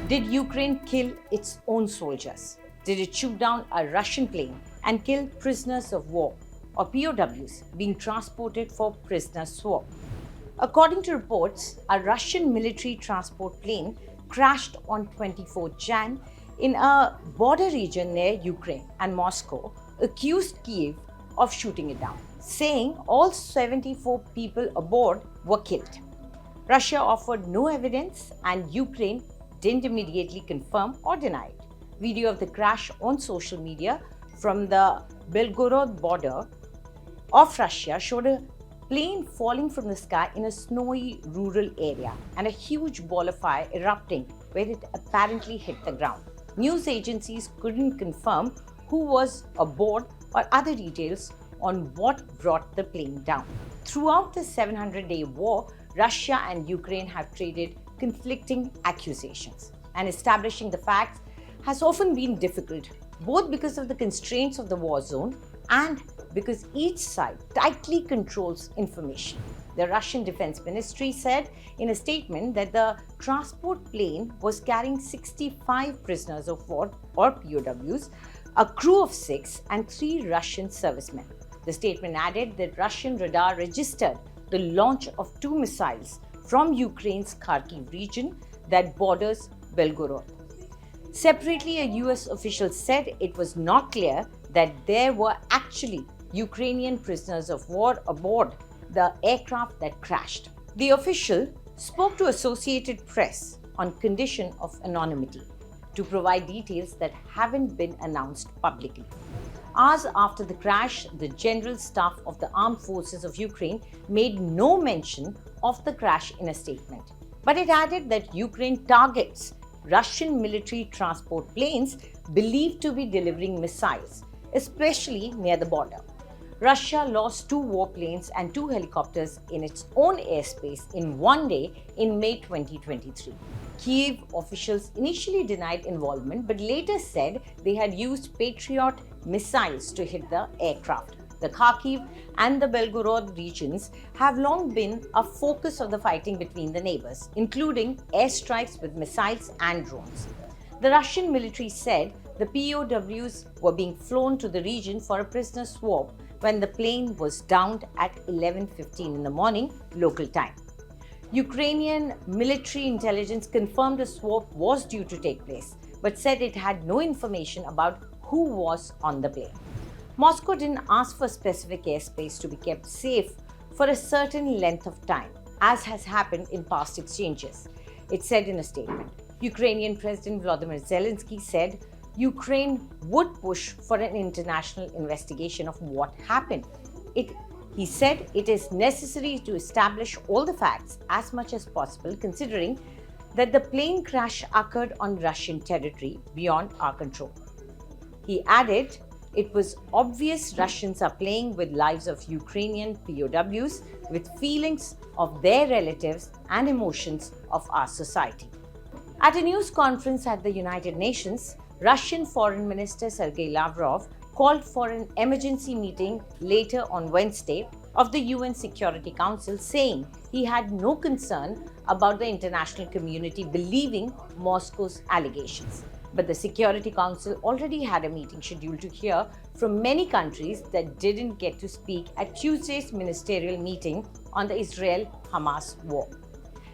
Did Ukraine kill its own soldiers? Did it shoot down a Russian plane and kill prisoners of war or POWs being transported for prisoner swap? According to reports, a Russian military transport plane crashed on 24 Jan in a border region near Ukraine, and Moscow accused Kiev of shooting it down, saying all 74 people aboard were killed. Russia offered no evidence and Ukraine didn't immediately confirm or deny it. Video of the crash on social media from the Belgorod border of Russia showed a plane falling from the sky in a snowy rural area and a huge ball of fire erupting where it apparently hit the ground. News agencies couldn't confirm who was aboard or other details on what brought the plane down. Throughout the 700-day war, Russia and Ukraine have traded conflicting accusations, and establishing the facts has often been difficult, both because of the constraints of the war zone and because each side tightly controls information. The Russian Defense Ministry said in a statement that the transport plane was carrying 65 prisoners of war or POWs, a crew of 6 and 3 Russian servicemen. The statement added that Russian radar registered the launch of 2 missiles from Ukraine's Kharkiv region that borders Belgorod. Separately, a US official said it was not clear that there were actually Ukrainian prisoners of war aboard the aircraft that crashed. The official spoke to Associated Press on condition of anonymity to provide details that haven't been announced publicly. Hours after the crash, the General Staff of the Armed Forces of Ukraine made no mention of the crash in a statement. But it added that Ukraine targets Russian military transport planes believed to be delivering missiles, especially near the border. Russia lost 2 warplanes and 2 helicopters in its own airspace in one day in May 2023. Kiev officials initially denied involvement but later said they had used Patriot missiles to hit the aircraft. The Kharkiv and the Belgorod regions have long been a focus of the fighting between the neighbors, including airstrikes with missiles and drones. The Russian military said the POWs were being flown to the region for a prisoner swap when the plane was downed at 11:15 in the morning local time. Ukrainian military intelligence confirmed a swap was due to take place, but said it had no information about who was on the plane. Moscow didn't ask for specific airspace to be kept safe for a certain length of time, as has happened in past exchanges, it said in a statement. Ukrainian President Volodymyr Zelensky said Ukraine would push for an international investigation of what happened. He said it is necessary to establish all the facts as much as possible, considering that the plane crash occurred on Russian territory beyond our control. He added, it was obvious Russians are playing with lives of Ukrainian POWs, with feelings of their relatives and emotions of our society. At a news conference at the United Nations, Russian Foreign Minister Sergei Lavrov called for an emergency meeting later on Wednesday of the UN Security Council, saying he had no concern about the international community believing Moscow's allegations. But the Security Council already had a meeting scheduled to hear from many countries that didn't get to speak at Tuesday's ministerial meeting on the Israel-Hamas war.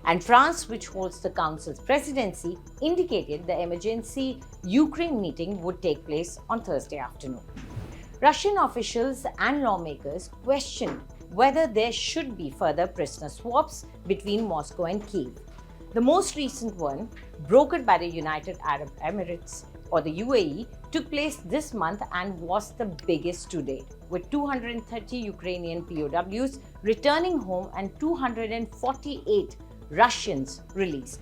And France, which holds the Council's presidency, indicated the emergency Ukraine meeting would take place on Thursday afternoon. Russian officials and lawmakers questioned whether there should be further prisoner swaps between Moscow and Kyiv. The most recent one, brokered by the United Arab Emirates or the UAE, took place this month and was the biggest to date, with 230 Ukrainian POWs returning home and 248 Russians released.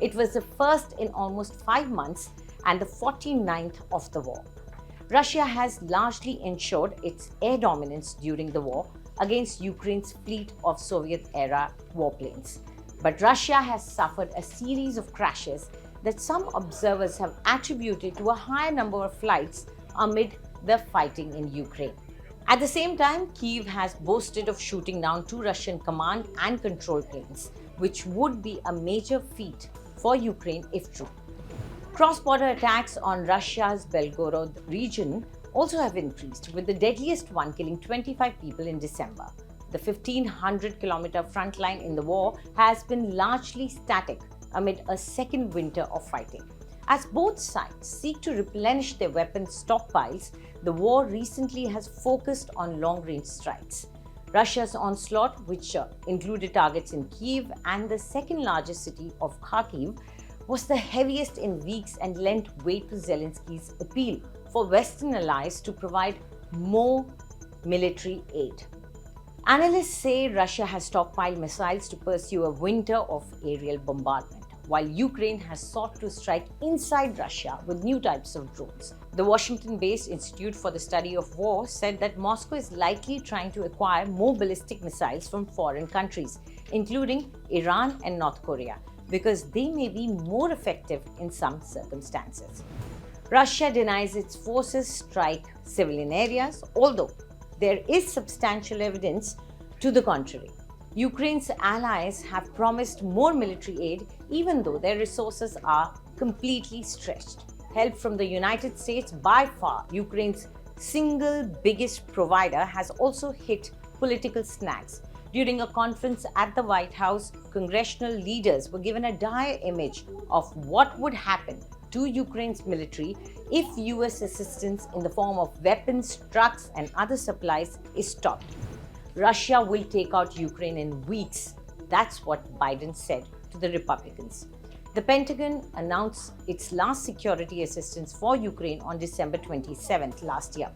It was the first in almost 5 months and the 49th of the war. Russia has largely ensured its air dominance during the war against Ukraine's fleet of Soviet-era warplanes. But Russia has suffered a series of crashes that some observers have attributed to a higher number of flights amid the fighting in Ukraine. At the same time, Kyiv has boasted of shooting down 2 Russian command and control planes, which would be a major feat for Ukraine if true. Cross-border attacks on Russia's Belgorod region also have increased, with the deadliest one killing 25 people in December. The 1,500-kilometer front line in the war has been largely static amid a second winter of fighting. As both sides seek to replenish their weapons stockpiles, the war recently has focused on long-range strikes. Russia's onslaught, which included targets in Kyiv and the second-largest city of Kharkiv, was the heaviest in weeks and lent weight to Zelensky's appeal for Western allies to provide more military aid. Analysts say Russia has stockpiled missiles to pursue a winter of aerial bombardment, while Ukraine has sought to strike inside Russia with new types of drones. The Washington-based Institute for the Study of War said that Moscow is likely trying to acquire more ballistic missiles from foreign countries, including Iran and North Korea, because they may be more effective in some circumstances. Russia denies its forces strike civilian areas, although there is substantial evidence to the contrary. Ukraine's allies have promised more military aid even though their resources are completely stretched. Help from the United States, by far Ukraine's single biggest provider, has also hit political snags. During a conference at the White House, congressional leaders were given a dire image of what would happen to Ukraine's military if US assistance in the form of weapons, trucks, and other supplies is stopped. Russia will take out Ukraine in weeks. That's what Biden said to the Republicans. The Pentagon announced its last security assistance for Ukraine on December 27th last year.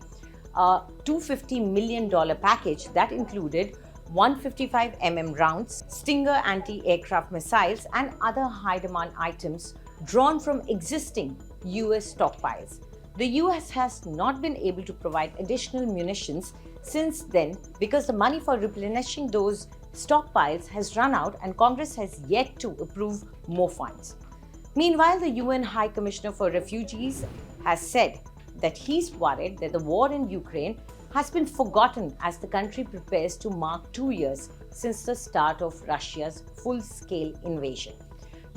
A $250 million package that included 155mm rounds, Stinger anti-aircraft missiles, and other high-demand items drawn from existing US stockpiles. The US has not been able to provide additional munitions since then because the money for replenishing those stockpiles has run out and Congress has yet to approve more funds. Meanwhile, the UN High Commissioner for Refugees has said that he's worried that the war in Ukraine has been forgotten as the country prepares to mark 2 years since the start of Russia's full-scale invasion.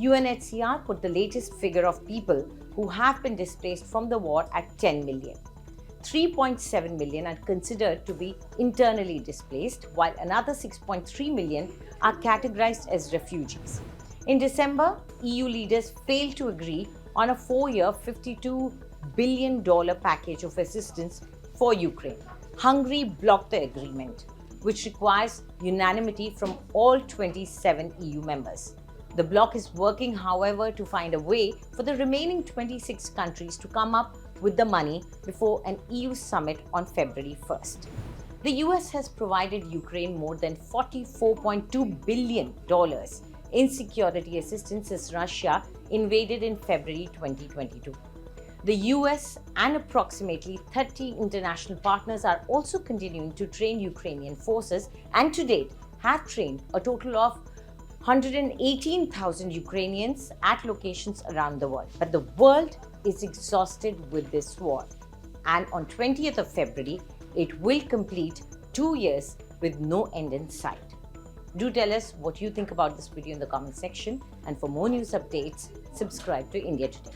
UNHCR put the latest figure of people who have been displaced from the war at 10 million. 3.7 million are considered to be internally displaced, while another 6.3 million are categorized as refugees. In December, EU leaders failed to agree on a 4-year, $52 billion package of assistance for Ukraine. Hungary blocked the agreement, which requires unanimity from all 27 EU members. The bloc is working, however, to find a way for the remaining 26 countries to come up with the money before an EU summit on February 1st. The US has provided Ukraine more than $44.2 billion in security assistance since Russia invaded in February 2022. The US and approximately 30 international partners are also continuing to train Ukrainian forces and to date have trained a total of 118,000 Ukrainians at locations around the world. But the world is exhausted with this war. And on 20th of February, it will complete 2 years with no end in sight. Do tell us what you think about this video in the comment section. And for more news updates, subscribe to India Today.